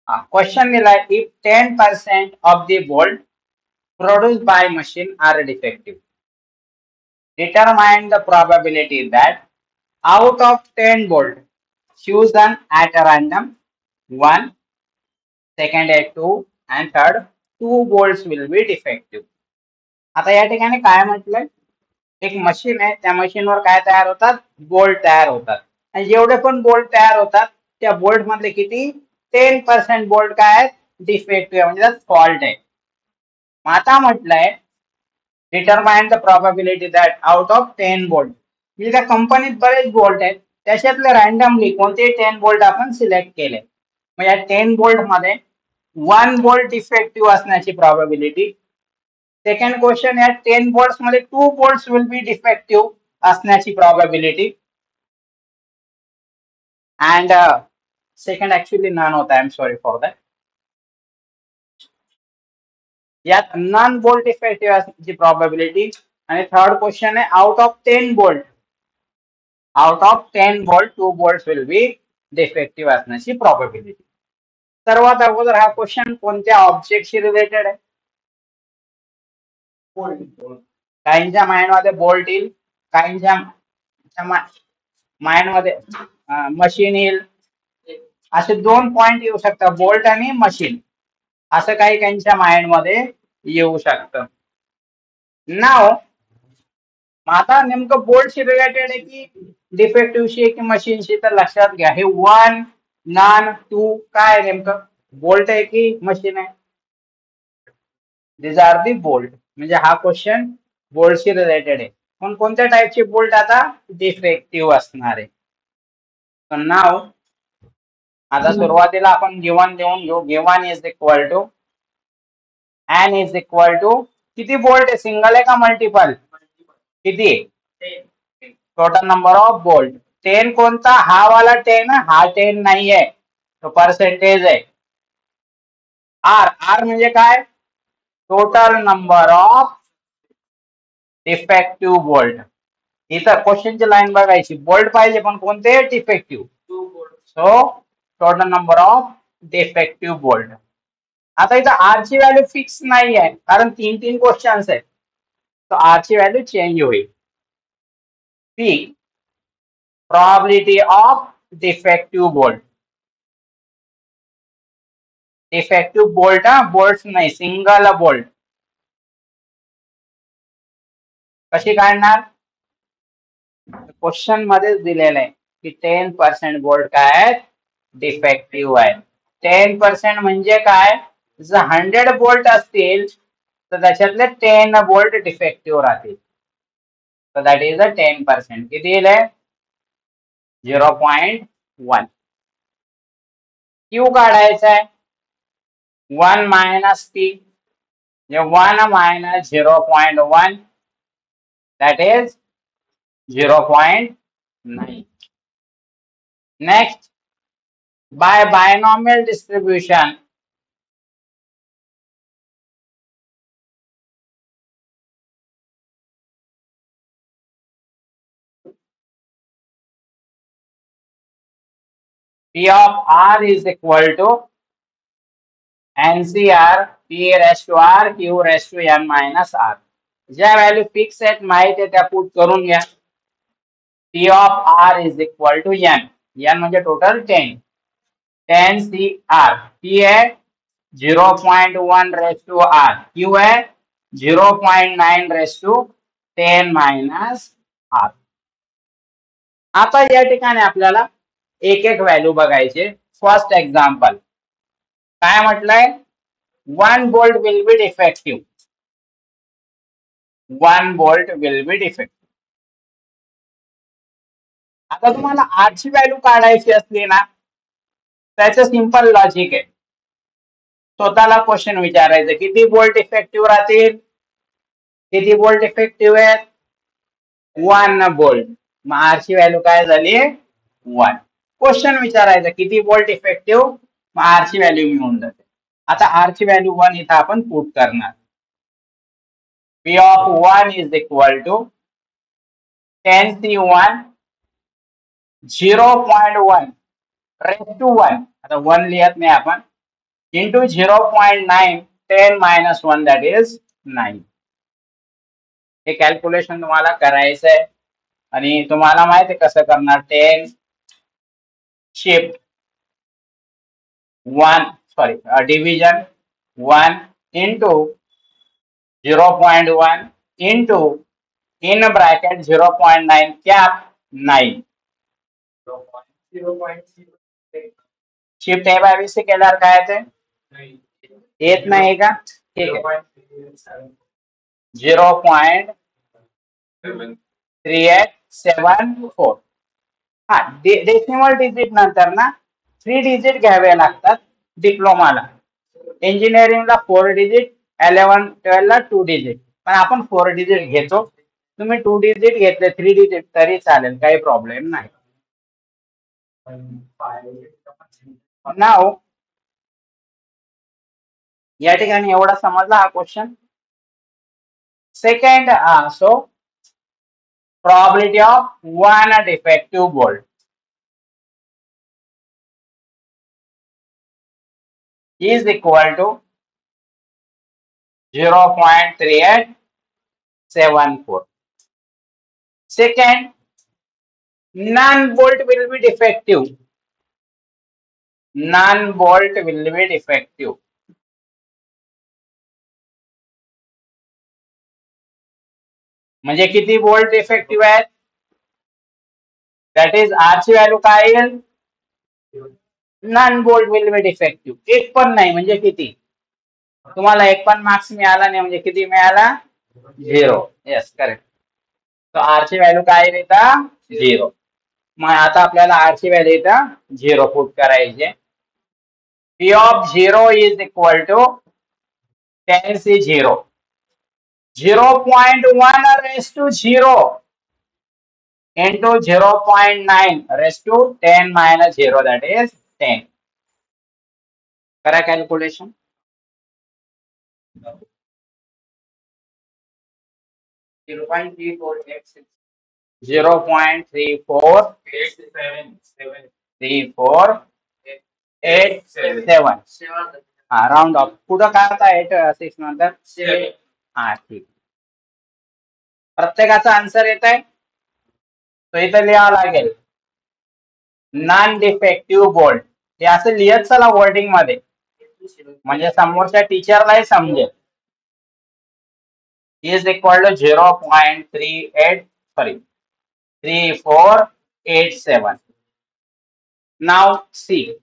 Question दिलाय if 10% of the bolt produced by machine are defective. Determine the probability that out of 10 bolt chosen at a random, one, second at 2 and third 2 bolts will be defective. आता या ठिकाणी काय म्हटलंय, एक machine आहे, त्या मशीनवर काय तयार होतात, बोल्ट तयार होतात, आणि जेवढे पण बोल्ट तयार होतात त्या बोल्ट मधले किती 10% बोल्ट काय आहेत, डिफेक्टिव्ह म्हणजे फॉल्ट आहे. मग आता म्हटलंय determine the probability that out of 10 bolt, म्हणजे त्या कंपनीत बरेच बोल्ट आहेत, त्याच्यातले रॅन्डमली कोणते 10 बोल्ट आपण सिलेक्ट केले. मग या 10 बोल्ट मध्ये 1 बोल्ट डिफेक्टिव्ह असण्याची प्रोबॅबिलिटी. सेकंड क्वेश्चन, या 10 बोल्ट्स मध्ये 2 बोल्ट्स विल बी डिफेक्टिव्ह असण्याची probability. And second actually none होता, I am sorry for that. यात नॉन बोल्ट डिफेक्टिव्ह असण्याची प्रोबॅबिलिटी. आणि थर्ड क्वेश्चन आहे out of 10 bolt, out of 10 bolt 2 bolt will be defective असण्याची probability. सर्वात अगोदर हा क्वेश्चन कोणत्या ऑब्जेक्टशी रिलेटेड आहे? काहींच्या माइंड मध्ये बोल्ट येईल, काहींच्या माइंड मध्ये मशीन येईल. असे दोन पॉइंट येऊ शकतात, बोल्ट आणि मशीन, असं काही काहींच्या माइंड मध्ये येऊ शकतं. नाव आता नेमकं बोल्टशी रिलेटेड आहे की डिफेक्टिव्हशी आहे की मशीनशी, तर लक्षात घ्या हे 1 नॉन 2 काय नेमकं बोल्ट आहे की मशीन आहे? दिस आर दी बोल्ट. म्हणजे हा क्वेश्चन बोल्टशी रिलेटेड आहे. पण कोणत्या टाईपचे बोल्ट आता डिफेक्टिव्ह असणार आहे? तर नाव आता सुरुवातीला आपण गिवन लिहून घेऊ. Given is equal to N is equal to किती बोल्ट आहे, सिंगल आहे का मल्टिपल? किती? Total number of bolt 10. कोणता? हा वाला 10, हा 10 नाहीये, तो पर्सेंटेज आहे. आर, आर म्हणजे काय? Total number of defective bolt. इथं क्वेश्चनची लाईन बघायची, बोल्ट पाहिजे पण कोणते? Defective. So total number of defective bolt. आता इथं आर ची व्हॅल्यू फिक्स नाही आहे, कारण 3 क्वेश्चन्स आहेत, तर आर ची व्हॅल्यू चेंज होईल. P probability of defective bolt. Defective bolt, bolt नाही, सिंगल बोल्ट. कशी काढणार? क्वेश्चन मध्येच दिलेलं आहे की 10% बोल्ट काय आहेत, डिफेक्टिव्ह आहे. 10% म्हणजे काय? जर 100 बोल्ट असतील तर त्याच्यातले 10 बोल्ट डिफेक्टिव्ह राहतील, तर दॅट इज अ 10%. किती येईल? 0.1. क्यू काढायचा आहे 1 minus T, 1 minus 0.1, that is 0.9. Next, by binomial distribution, P of R is equal to NCR P raised to R Q raised to N minus R. ज्या value fix आहेत माहिती आहे त्या put करून घ्या. P of R is equal to N. N म्हणजे total 10. 10 CR. P है 0.1 raised to R. Q है 0.9 raised to 10 minus R. आता या ठिकाणी आपल्याला एक एक व्हॅल्यू बघायचे. फर्स्ट एक्झाम्पल काय म्हटलंय? 1 bolt will be defective. 1 bolt will be defective. आता तुम्हाला आर ची व्हॅल्यू काढायची असली ना, त्याचं सिंपल लॉजिक आहे. स्वतःला क्वेश्चन विचारायचं किती बोल्ट इफेक्टिव्ह राहतील, किती बोल्ट इफेक्टिव्ह आहेत? 1 बोल्ट. मग आर ची व्हॅल्यू काय झाली? 1. क्वेश्चन विचारायचं किती बोल्ट इफेक्टिव्ह, मग आर ची व्हॅल्यू मिळून जाते. आता आर ची व्हॅल्यू 1 इथं आपण पुट करणार. P of 1 is equal to 10 C1 0.1 raised to 1. आता 1 लिहत नाही आपण, into 0.9, 10 minus 1 that is 9. हे कॅल्क्युलेशन तुम्हाला करायचं आहे आणि तुम्हाला माहिती आहे कसं करणार. 10 shift 1 sorry division 1 into 0.1 into in bracket 0.9 cap 9. Shift A by B C केल्यावर काय येते येत नाही का. ठीक आहे 0.3874. हा डेसिमल डिजिट नंतर ना 3 डिजिट घ्यावे लागतात डिप्लोमाला. इंजिनिअरिंगला 4 डिजिट, 11 12 ला 2 डिजिट, पण आपण 4 डिजिट घेतो. तुम्ही 2 डिजिट घेतले 3 डिजिट तरी चालेल, काही प्रॉब्लेम नाही. नाव या ठिकाणी एवढा समजला हा question. Second so probability of one defective bolt is equal to 0.3874. Second, none bolt will be defective. None bolt will be defective. म्हणजे किती बोल्ट डिफेक्टिव्ह आहेत. दॅट इज आर ची व्हॅल्यू काय येईल. None bolt will be defective. एक पण नाही म्हणजे किती. तुम्हाला एक पण मार्क्स मिळाला नाही म्हणजे किती मिळाला 0. Yes correct. तर आर ची व्हॅल्यू काय येईल इथं 0. मग आता आपल्याला आर ची व्हॅल्यू इथं 0 पुट करायची. P of 0 is equal to 10 C 0. 0.1 raised to 0 into 0.9 raised to 10 minus 0 that is 10. करा calculation. 0.3487 हा राउंड ऑफ पुढं काय होता 8 6 नंतर हा ठीक. प्रत्येकाचा आन्सर येत आहे. तो इथं लिहावं लागेल नॉन डिफेक्टिव्ह बोल्ट. हे असं लिहत चला वर्डिंग मध्ये म्हणजे समोरच्या टीचरलाही समजेल. is equal to 3487. Now see,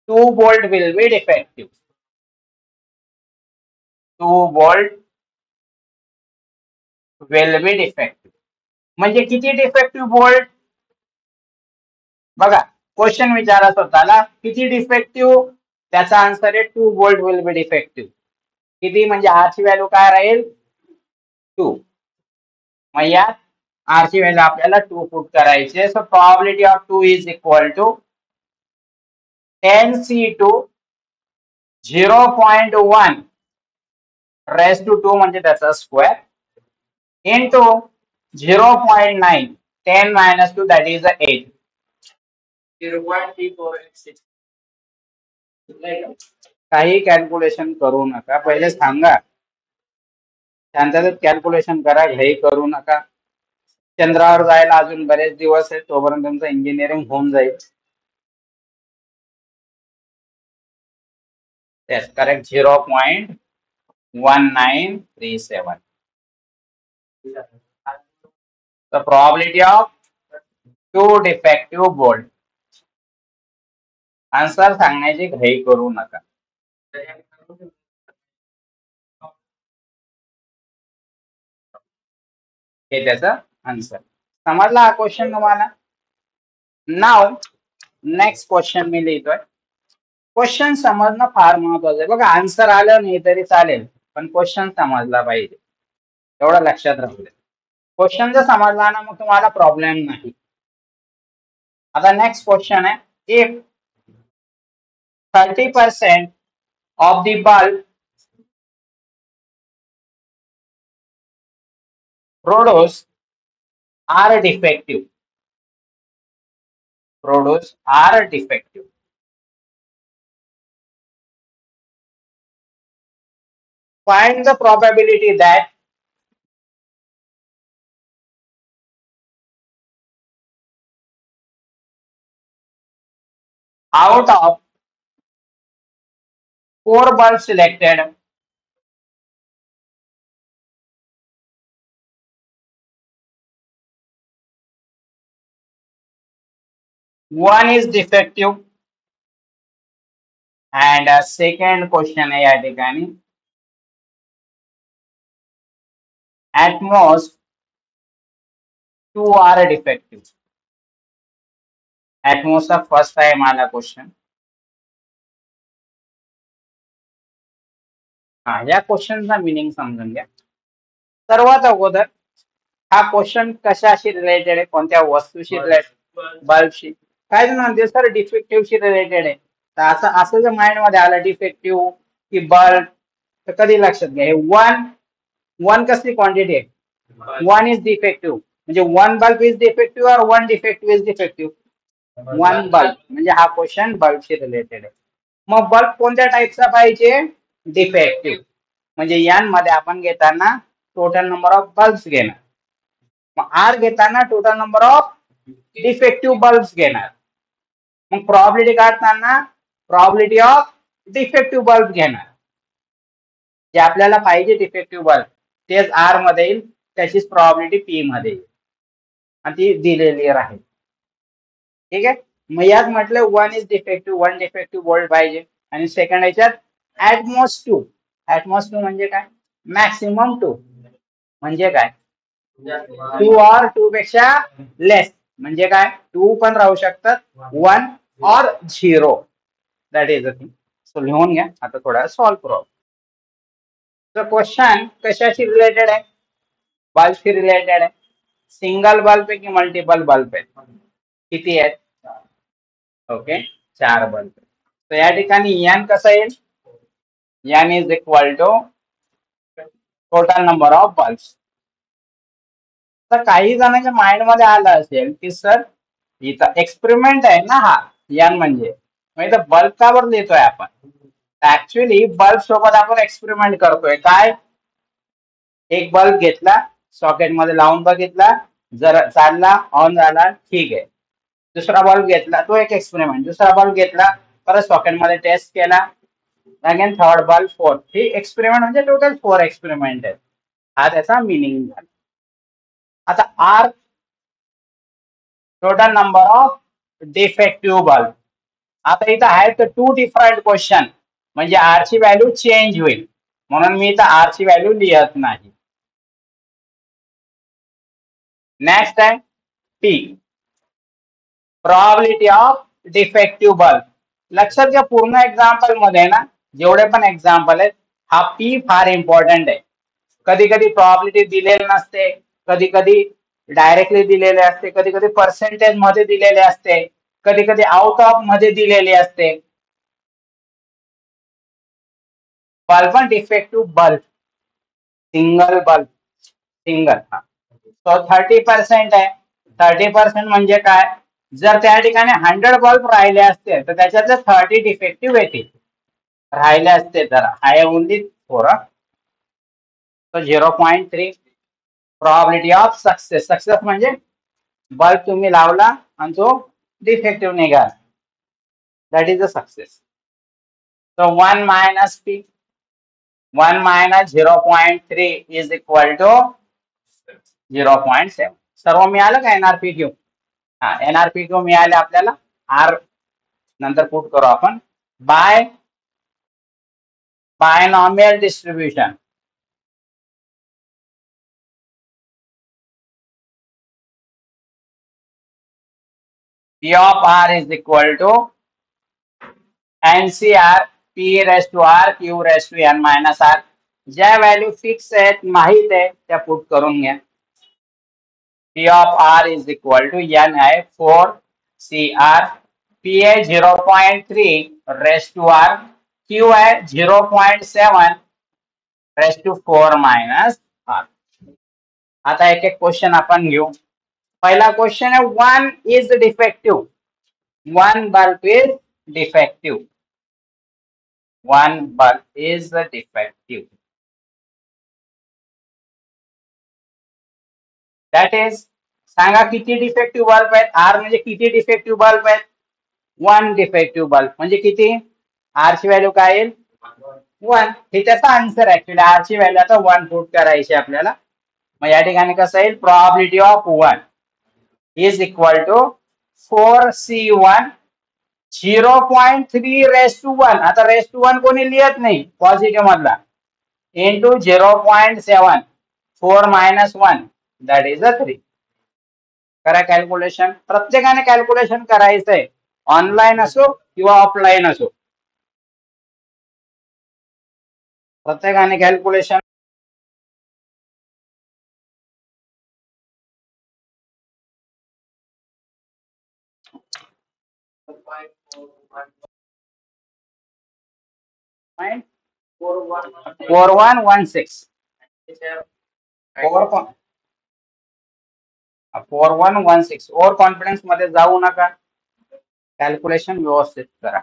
2 bolt will be defective. 2 bolt will be defective. म्हणजे किती डिफेक्टिव्ह बोल्ट. बघा क्वेश्चन विचारा स्वतःला किती डिफेक्टिव्ह. त्याचा आन्सर आहे 2 बोल्ट विल बी डिफेक्टिव्ह. किती म्हणजे आर ची व्हॅल्यू काय राहील 2. मग यात आर ची व्हॅल्यू आपल्याला 2 पुट करायचे. So probability of 2 is equal to 10 C2 0.1 raise to 2 म्हणजे त्याचा square into 0.9 10 minus 2 that is 8. 0.3486. काही कॅल्क्युलेशन करू नका, पहिले सांगा. शांततेत कॅल्क्युलेशन करा, घाई करू नका. चंद्रावर जायला अजून बरेच दिवस आहेत, तोपर्यंत तुमचं इंजिनिअरिंग होऊन जाईल. Yes correct 0.1937. The probability of 2 defective bolt. Answer सांगण्याची घाई करू नका. हे त्याचा आन्सर. समजला हा क्वेश्चन तुम्हाला. नाव नेक्स्ट क्वेश्चन मी लिहितोय. क्वेश्चन समजणं फार महत्वाचं आहे. बघा आन्सर आलं नाही तरी चालेल पण क्वेश्चन समजला पाहिजे, एवढं लक्षात राहू दे. क्वेश्चन जर समजला ना मग तुम्हाला प्रॉब्लेम नाही. आता नेक्स्ट क्वेश्चन आहे. If 30% of the bulb produced are defective. Produced are defective. Find the probability that out of 4 bulbs selected, one is defective. And second question आहे या ठिकाणी, at most 2 are defective. At most चा first आहे मला question. हा, या क्वेश्चनचा meaning समजून घ्या. सर्वात अगोदर हा क्वेश्चन कशाशी रिलेटेड आहे, कोणत्या वस्तूशी रिलेटेड, बल्बशी. काय जण म्हणते सर डिफेक्टिव्हशी रिलेटेड आहे. तर असं असं जर माइंड मध्ये आलं डिफेक्टिव्ह की बल्ब, तर कधी लक्षात घ्या, हे वन वन कसली क्वांटिटी आहे, वन इज डिफेक्टिव्ह. म्हणजे वन बल्ब इज डिफेक्टिव्ह और one defective is defective. One bulb म्हणजे हा क्वेश्चन बल्बशी रिलेटेड आहे. मग बल्ब कोणत्या टाईपचा पाहिजे, डिफेक्टिव्ह. म्हणजे यांमध्ये आपण घेताना टोटल नंबर ऑफ बल्ब्स घेणार, मग आर घेताना total number of defective bulbs घेणार. मग प्रॉबिलिटी काढताना प्रॉबिलिटी ऑफ डिफेक्टिव्ह बल्ब घेणार. जे आपल्याला पाहिजे डिफेक्टिव्ह बल्ब तेच आर मध्ये येईल, त्याचीच प्रॉबिलिटी पी मध्ये येईल आणि ती दिलेली राहील. ठीक आहे. मग यात म्हटलं one is defective, one defective bolt पाहिजे. आणि सेकंड याच्यात ऍटमोस्ट टू. ऍटमोस्ट टू म्हणजे काय, मॅक्सिमम टू म्हणजे काय, टू और टू पेक्षा लेस म्हणजे काय, टू पण राहू शकतात, वन और zero. That is a thing. So लिहून घ्या आता थोडा सॉल्व्ह करू. तर क्वेश्चन कशाशी रिलेटेड आहे, बल्बशी रिलेटेड आहे. सिंगल बल्ब आहे की मल्टिपल बल्ब आहे, किती आहेत, ओके 4 बल्ब. तर या ठिकाणी एन कसं येईल, N is equal to total number of bulbs. तर काही जणांच्या माइंड मध्ये आलं असेल की सर इथं एक्सपेरिमेंट आहे ना हा एन म्हणजे, मग इथं बल्ब का बरं देतोय आपण. ऍक्च्युली बल्ब सोबत आपण एक्सपेरिमेंट करतोय. काय, एक बल्ब घेतला, सॉकेट मध्ये लावून बघितला, जर चालला, ऑन झाला, ठीक आहे. दुसरा बल्ब घेतला, तो एक एक्सपेरिमेंट. दुसरा बल्ब घेतला, परत सॉकेट मध्ये टेस्ट केला, अगेन थर्ड बल्ब, फोर्थ. ही एक्सपेरिमेंट म्हणजे टोटल 4 एक्सपेरिमेंट आहेत. हा त्याचा मिनिंग झाला. आता R total number of defective bulb. आता इथं आहे तर 2 डिफरंट क्वेश्चन, म्हणजे आर ची व्हॅल्यू चेंज होईल, म्हणून मी इथं आर ची व्हॅल्यू लिहत नाही. नेक्स्ट आहे P, probability of defective bulb. लक्षात घ्या पूर्ण एक्झाम्पल मध्ये ना, जेवढे पण एक्झाम्पल आहेत, हा पी फार इम्पॉर्टंट आहे. कधी कधी प्रॉबिलिटी दिलेली नसते, कधी कधी डायरेक्टली दिलेले असते, कधी कधी पर्सेंटेज मध्ये दिलेले असते, कधी कधी आउट ऑफ मध्ये दिलेली असते. बल्ब पण defective bulb, single bulb, single. तो 30% आहे. 30% म्हणजे काय, जर त्या ठिकाणी 100 बल्ब राहिले असते तर त्याच्यातले 30 डिफेक्टिव्ह येतील. राहिले असते तर आहे ओनली 4. तो 0.3 प्रॉबिलिटी ऑफ सक्सेस. सक्सेस म्हणजे बल्ब तुम्ही लावला आणि तो डिफेक्टिव्ह निघाला, that is a success. So 1 minus P, 1 minus 0.3 is equal to 0.7. सर्व मिळालं का एनआरपी क्यू. हा, एनआरपी क्यू मिळाले आपल्याला. आर नंतर पुट करू आपण. By binomial distribution, P of R is equal to NCR P raised to R Q raised to N minus R. ज्या व्हॅल्यू फिक्स आहेत, माहित आहे, त्या पुट करून घ्या. P of R is equal to N आहे 4 CR, P आहे 0.3 raised to R, Q आहे 0.7 raised to 4 minus R. आता एक एक क्वेश्चन आपण घेऊ. पहिला क्वेश्चन आहे, one is defective. One bulb is defective. One bulb is defective. That is, सांगा किती डिफेक्टिव्ह बल्ब आहेत. आर म्हणजे किती डिफेक्टिव्ह बल्ब आहेत. 1 डिफेक्टिव्ह बल्ब म्हणजे किती. आर ची व्हॅल्यू काय येईल. 1. हे त्याचा आन्सर ऍक्च्युली. आर ची व्हॅल्यू आता 1 पुट करायची आपल्याला. मग या ठिकाणी कसं येईल. Probability of 1 is equal to 4C1 0.3 आता रेस टू 1 कोणी लिहत नाही पॉझिटिव्ह मधला. Into 0.7 4 - 1 that is 3. करा कॅल्क्युलेशन. प्रत्येकाने कॅल्क्युलेशन करायचंय, ऑनलाईन असो किंवा ऑफलाईन असो. प्रत्येकाने कॅल्क्युलेशन. Point 4116 4116. ओव्हर कॉन्फिडन्स मध्ये जाऊ नका, कॅल्क्युलेशन व्यवस्थित करा.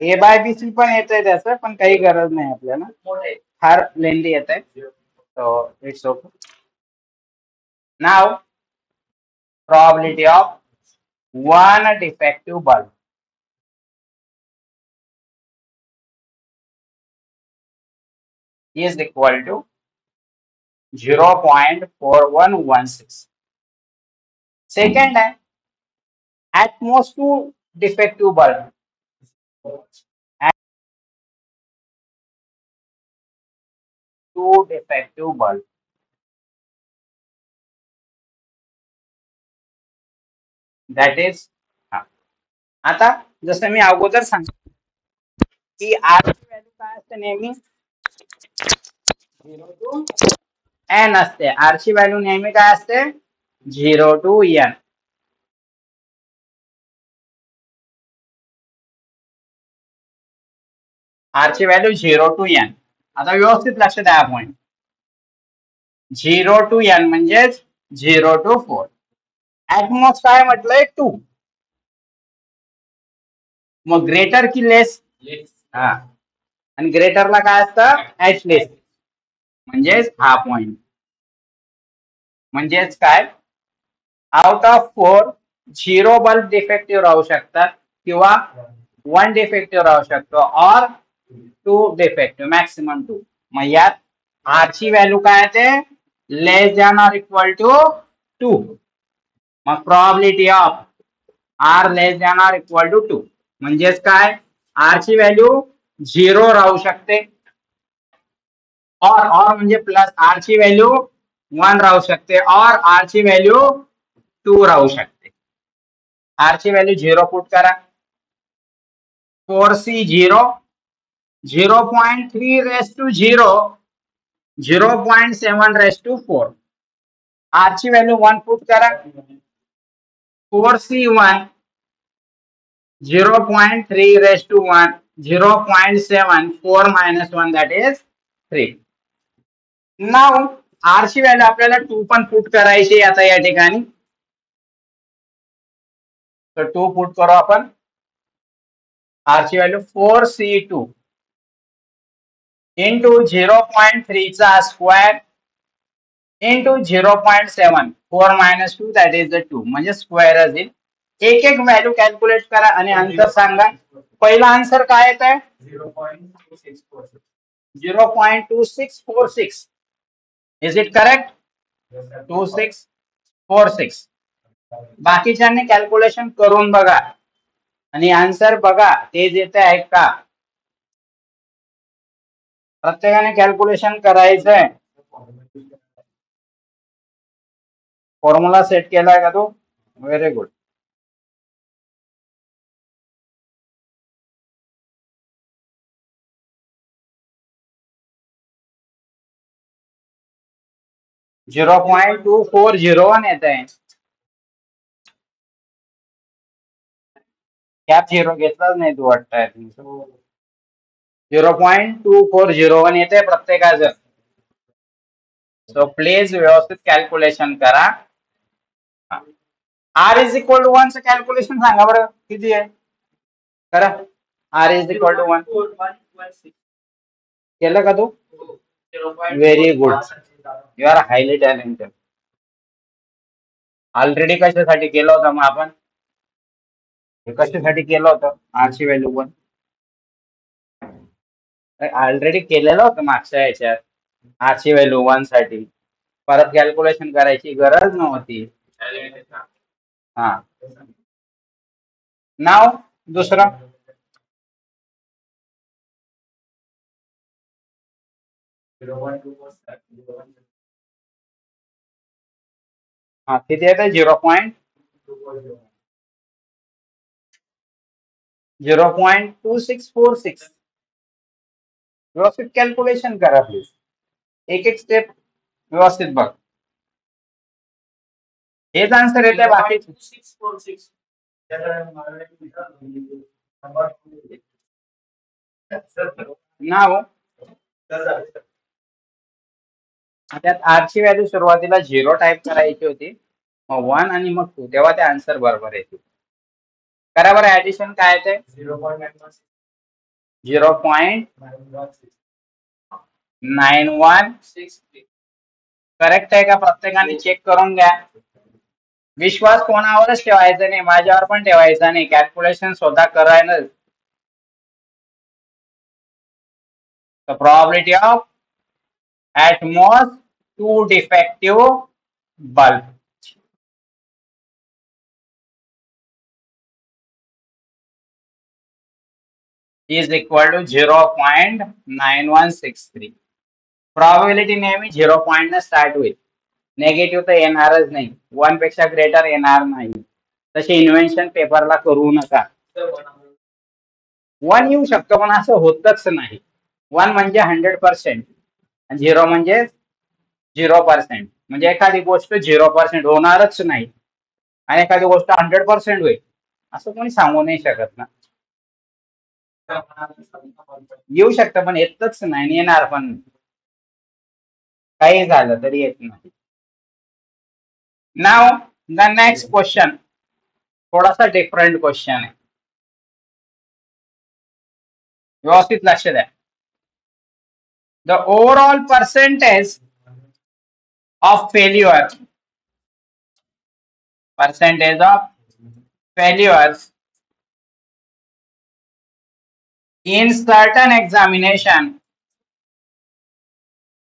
ए बाय बी सी पण येत आहे त्याचं, पण काही गरज नाही आपल्याला, फार लेंदी येत आहे. So it's okay. Now probability of one defective bulb is equal to 0.4116. Second है at most 2 defective bulb. At 2 defective bulb. That is, आता जसं मी अगोदर सांगितलं की आर ची व्हॅल्यू काय असते नेहमी 0 to n असते. आर ची व्हॅल्यू नेहमी काय असते 0 to n. आर ची व्हॅल्यू 0 to n. आता व्यवस्थित लक्ष द्या पॉइंट. 0 to n म्हणजेच 0 to 4. ऍटमोस्ट काय म्हटलंय 2. मग ग्रेटर की लेस. हा, आणि ग्रेटरला काय असतं ऍटलिस्ट, म्हणजेच हा पॉइंट. म्हणजेच काय, आउट ऑफ 4 0 बल्ब डिफेक्टिव्ह राहू शकतात किंवा 1 डिफेक्टिव्ह राहू शकतो, और 2 डिफेक्टिव्ह, मॅक्सिमम 2. मग यात आर ची व्हॅल्यू काय येते less than or equal to 2. मग probability of R less than or equal to 2 म्हणजेच काय, आर ची व्हॅल्यू 0 राहू शकते, और म्हणजे प्लस आर ची व्हॅल्यू 1 राहू शकते, और आर ची व्हॅल्यू 2 राहू शकते. आर ची व्हॅल्यू 0 पुट करा. 4C0 0.3 raised to 0 0.7 raised to 4. R ची व्हॅल्यू 1 पुट करा. 4C1 0.3 raised to 1 0.7 4 - 1 that is 3. Now R ची व्हॅल्यू आपल्याला 2 पण पुट करायची आता या ठिकाणी. तर 2 पुट करू आपण. आर ची व्हॅल्यू 4C2 इंटू 0.3 चा स्क्वेअर इंटू 0.7 4 - 2 दॅट इज 2 म्हणजे स्क्वेअर येईल. एक एक व्हॅल्यू कॅल्क्युलेट करा आणि आन्सर सांगा. पहिला आन्सर काय येत आहे 0.2646. Is it correct. 2646. बाकीच्यांनी कॅल्क्युलेशन करून बघा आणि आन्सर बघा तेच येते आहे का. प्रत्येकाने कॅल्क्युलेशन करायचंय. फॉर्म्युला सेट केलाय का तो. Very good. झिरो 0.2401 येत आहे. कॅप 0 घेतलाच नाही तू वाटतंय. 0.2401 येते प्रत्येकाचं. सो प्लीज व्यवस्थित कॅल्क्युलेशन करा. आर इज इक्वल टू 1 चं कॅल्क्युलेशन सांगा बरं किती आहे. करा. आर इज इक्वल टू 1 केलं का तू. Very good. You are highly talented. Already कशासाठी केलं होतं मग आपण? हे कशासाठी केलं होतं आरची व्हॅल्यू पण? ऑलरेडी केलेलं होतं मागच्या याच्यात. आरची व्हॅल्यू 1 साठी परत कॅल्क्युलेशन करायची गरज नव्हती. हा. नाव दुसरं. हा किती येतं? 0.2646. व्यवस्थित कॅल्क्युलेशन करा प्लीज. एक एक स्टेप व्यवस्थित बघ. हेच आन्सर येते बाकी. नाव त्यात आरची व्हॅल्यू सुरुवातीला 0 टाईप करायची होती, मग 1 आणि मग 2, तेव्हा ते आन्सर बरोबर येते. करा बरं ऍडिशन काय ते 0.9163. करेक्ट आहे का? प्रत्येकाने चेक करून घ्या. विश्वास कोणावरच ठेवायचा नाही, माझ्यावर पण ठेवायचा नाही. कॅल्क्युलेशन स्वतः करायला. The probability of at most 2 defective bulb is equal to 0.9163. Probability नेहमी 0 पॉइंट न स्टार्ट होईल. नेगेटिव्ह तर येणारच नाही, 1 पेक्षा ग्रेटर येणार नाही. तसे इन्व्हेन्शन पेपरला करू नका. 1 येऊ शकतो पण असं होतच नाही. 1 म्हणजे 100% आणि 0 म्हणजे 0%. म्हणजे एखादी गोष्ट 0% होणारच नाही आणि एखादी गोष्ट 100% होईल असं कोणी सांगू नाही शकत ना. येऊ शकतं पण येतच नाही, येणार पण काही झालं तरी येत नाही. नाव द नेक्स्ट क्वेश्चन थोडासा डिफरंट क्वेश्चन आहे, व्यवस्थित लक्ष द्या. The overall percentage of failure in certain examination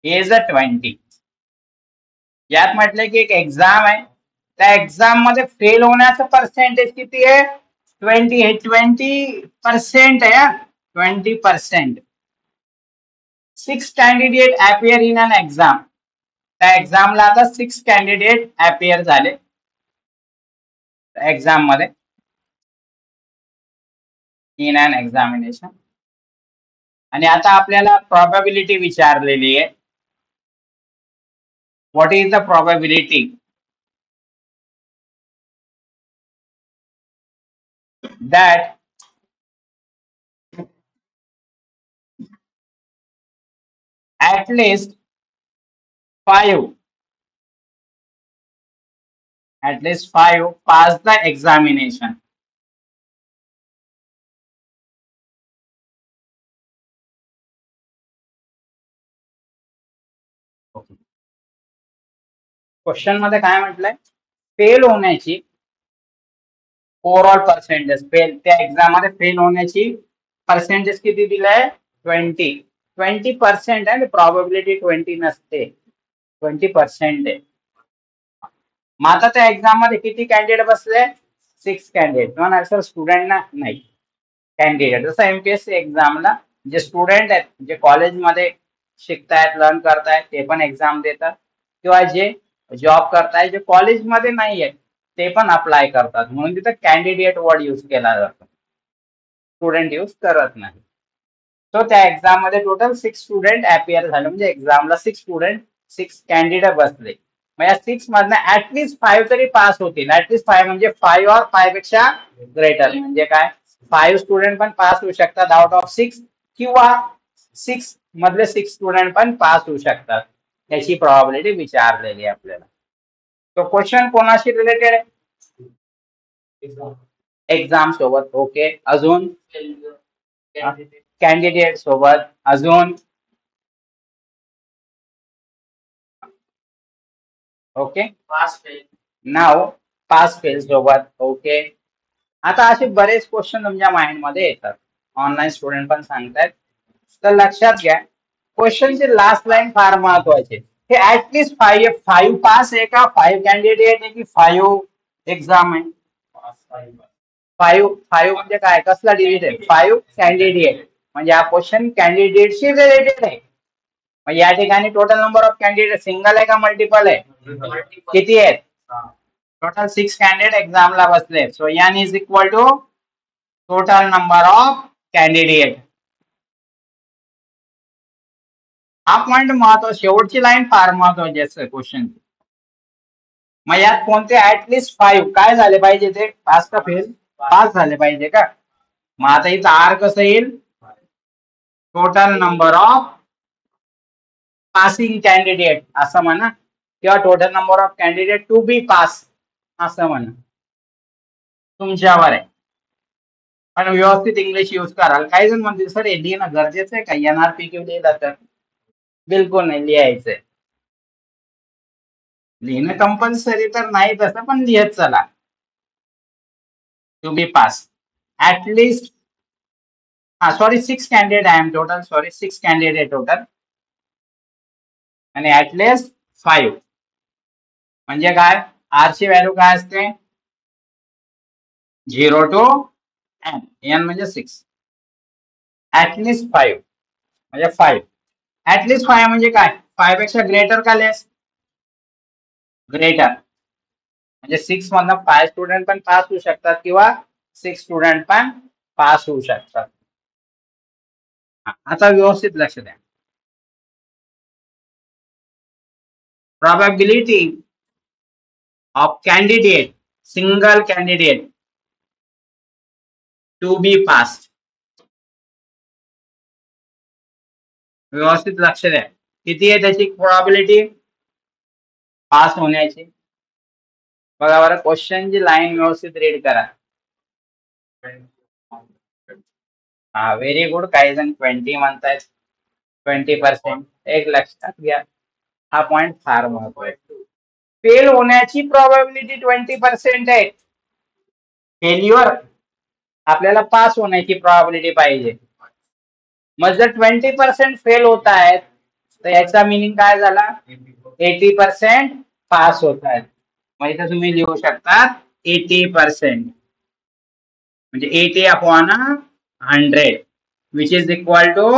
is a 20. यात म्हटलं की एक एक्झाम आहे, त्या एक्झाम मध्ये फेल होण्याचं पर्सेंटेज किती आहे? 20 आहे. 20% आहे. 20%. 6 candidate appear in an exam. त्या एक्झामला आता 6 कॅन्डिडेट अपियर झाले एक्झाम मध्ये इन अन एक्झामिनेशन. आणि आता आपल्याला प्रोबॅबिलिटी विचारलेली आहे. What is the probability that at least 5 pass the examination. Question मध्ये काय म्हटलंय? फेल होण्याची ओव्हरऑल पर्सेंटेज, त्या एक्झाम मध्ये फेल होण्याची पर्सेंटेज किती दिलंय? 20% आहे. प्रॉबिलिटी 20 नसते, 20% आहे. मग आता त्या एक्झाम मध्ये किती कॅन्डिडेट बसले? 6 कॅन्डिडेट. म्हणा सर स्टुडंट ना? नाही, कॅन्डिडेट. जसं एमपीएससी एक्झामला जे स्टुडंट आहेत, जे कॉलेजमध्ये शिकतायत, लर्न करतायत, ते पण एक्झाम देतात, किंवा जे जॉब करतायत, जे कॉलेजमध्ये नाही आहेत ते पण अप्लाय करतात. म्हणून तिथं कॅन्डिडेट वर्ड यूज केला जातो, स्टुडंट यूज करत नाही. तो त्या एक्झाम मध्ये टोटल 6 स्टुडंट अपियर झाले, म्हणजे एक्झामला 6 कॅन्डिडेट बसले. मग या 6 मधनं ऍटलीस्ट 5 तरी पास होतील. ऍटलीस्ट 5 म्हणजे 5 और 5 पेक्षा ग्रेटर. म्हणजे काय? 5 स्टुडंट पण पास होऊ शकतात आउट ऑफ 6, किंवा 6 मधले 6 स्टुडंट पण पास होऊ शकतात. त्याची प्रॉबिलिटी विचारलेली आहे आपल्याला. तो क्वेश्चन कोणाशी रिलेटेड आहे? एक्झाम सोबत. ओके, अजून कॅन्डिडेट सोबत, अजून ओके, पास फेल. नाव पास फेल सोबत. ओके, आता असे बरेच क्वेश्चन तुमच्या माइंड मध्ये येतात. ऑनलाईन स्टुडंट पण सांगतायत. तर लक्षात घ्या, क्वेश्चनची लास्ट लाईन फार महत्वाची. हे ऍटलीस्ट फाईव्ह पास आहे का, फाईव्ह कॅन्डिडेट आहे की फाईव्ह एक्झाम आहे? फाईव्ह फाईव्ह म्हणजे काय, कसला डिजिट आहे? फाईव्ह कॅन्डिडेट म्हणजे हा क्वेश्चन कॅन्डिडेटशी रिलेटेड आहे. मग या ठिकाणी total number of candidate single आहे का मल्टिपल आहे? किती आहेत? टोटल 6 कॅन्डिडेट एक्झामला बसले. So N is equal to total number of candidate. हा पॉइंट महत्वाचा, शेवटची लाईन फार महत्वाची असते क्वेश्चन. मग यात कोणते ऍटलीस्ट फाईव्ह काय झाले पाहिजे, ते पास का फेल? पास झाले पाहिजे का? मग आता इथं आर कसं येईल? Total number of passing candidate असं म्हणा, किंवा total number of candidate to be pass असं म्हणा, तुमच्यावर आहे. पण व्यवस्थित इंग्लिश यूज कराल. काही जण म्हणतील सर हे लिहिणं गरजेचं आहे का, एनआरपीक्यू लिहिलं तर? बिलकुल नाही, लिहायचंय. लिहिणं कंपल्सरी तर नाही तसं, पण लिहत चला. To be pass at least, sorry 6 candidate I am total, sorry 6 candidate total, आणि ऍटलीस्ट 5 म्हणजे काय? आर ची व्हॅल्यू काय असते? 0 टू एन, एन म्हणजे 6. ऍटलीस्ट 5 म्हणजे 5. ऍटलीस्ट 5 म्हणजे काय? 5 पेक्षा ग्रेटर का लेस? ग्रेटर. म्हणजे 6 मधनं 5 स्टुडंट पण पास होऊ शकतात किंवा 6 स्टुडंट पण पास होऊ शकतात. आता व्यवस्थित लक्ष द्या. probability of candidate, single candidate to be passed. व्यवस्थित लक्ष द्या, किती आहे त्याची प्रोबॅबिलिटी पास होण्याची? बघा बरं, क्वेश्चनची लाईन व्यवस्थित रीड करा. हा, व्हेरी गुड. काही जण 20 म्हणतायत, 20%. एक लक्षात घ्या, हा पॉइंट फार महत्वाचा. फेल होण्याची प्रोबॅबिलिटी 20% आहे. फेल्युअर, आपल्याला पास होण्याची प्रोबॅबिलिटी पाहिजे. मग जर 20% फेल होत आहेत, तर याचा मिनिंग काय झाला? 80% पास होत आहेत. मग इथं तुम्ही लिहू शकता 80%, म्हणजे 80 upon 100 which is equal to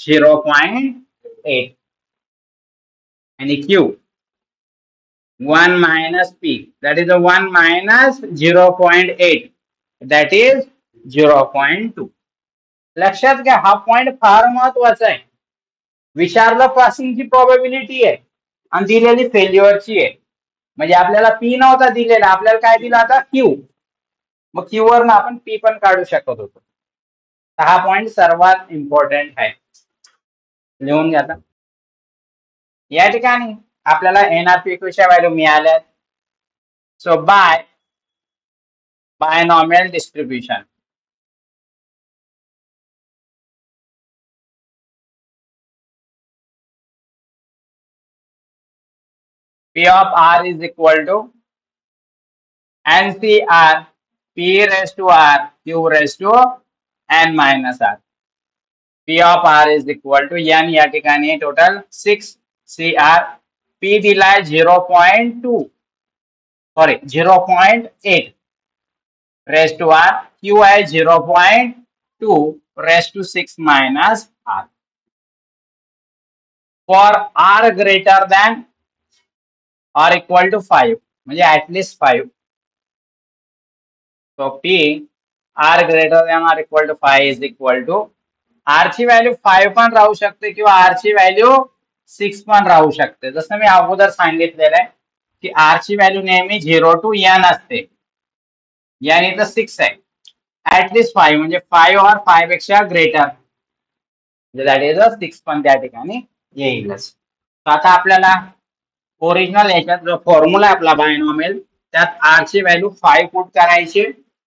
0.8. आणि Q 1 minus P, that is a 1 minus 0.8, that is 0.2. लक्षात घ्या, हा पॉइंट फार महत्वाचा आहे. विचारलं पासिंगची प्रोबॅबिलिटी आहे आणि दिलेली फेल्युअरची आहे. म्हणजे आपल्याला पी नव्हता दिलेला, आपल्याला काय दिला आता? क्यू. मग क्यू वरून आपण पी पण काढू शकत होतो. हा पॉइंट सर्वात इम्पॉर्टंट आहे, लिहून घ्या. या ठिकाणी आपल्याला एनआरपीक्यूच्या व्हॅल्यू मिळाल्या. So by binomial distribution, P of R is equal to NCR P raised to R Q raised to N minus R. P of R is equal to N, या ठिकाणी टोटल 6 CR, P दिलाय 0.2, sorry 0.8 raised to R, Q आहे 0.2 raised to 6 minus R. For R greater than or equal to 5, म्हणजे at least 5. So P R greater than or equal to 5 is equal to, R ची value 5 पण राहू शकते किंवा R ची value 6 पण राहू शकते. जसं मी अगोदर सांगितलेलं आहे की R ची व्हॅल्यू नेहमी 0 to N असते. N इथं 6 आहे, ऍटलीस्ट 5 म्हणजे 5 और 5 पेक्षा ग्रेटर, दॅट इज 6 पण त्या ठिकाणी येईलच. आता आपल्याला ओरिजिनल याच्यात जो फॉर्म्युला आपला बायनॉमियल, त्यात R ची व्हॅल्यू 5 पुट करायची,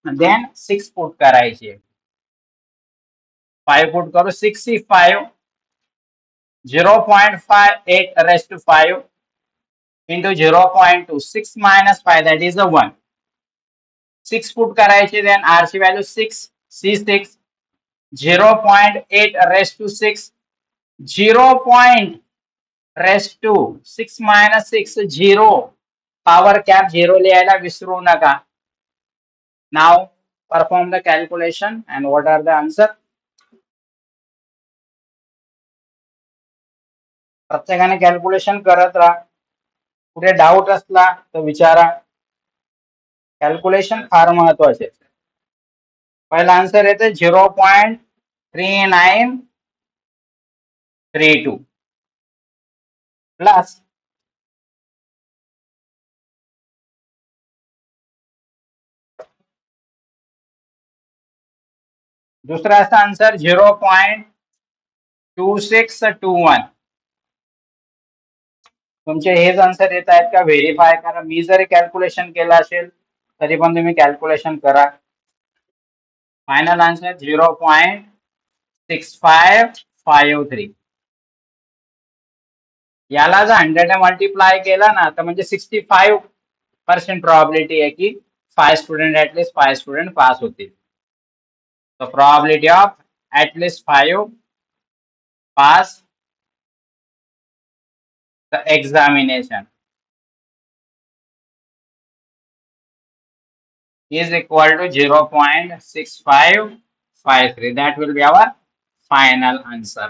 देन 6 पुट करायची. 5 पुट करू, 6 C 5, 0.58 raised to 5 into 0.2. 6 minus 5, that is the 1. 6 put करायचे, then R ची value 6, C6, 0.8 raised to 6, 0. raised to 6 minus 6, 0. Power cap 0 लिहायला विसरू नका. Now perform the calculation and what are the answer? प्रत्येकाने calculation करत राहा. कुठे डाऊट असला तर विचारा. कॅल्क्युलेशन फार महत्वाचे. पहिला आन्सर येते 0.3932 प्लस दुसऱ्याचा आन्सर 0.2621. तुमचे हेच आन्सर येत आहेत का व्हेरीफाय करा. मी जरी कॅल्क्युलेशन केलं असेल तरी पण तुम्ही कॅल्क्युलेशन करा. Final answer 0.6553. याला जर 100 ने मल्टिप्लाय केला ना तर म्हणजे 65% प्रॉबिलिटी आहे की 5 स्टुडंट ऍटलीस्ट 5 स्टुडंट पास होतील. So probability of at least 5 pass the examination is equal to 0.6553. That will be our final answer.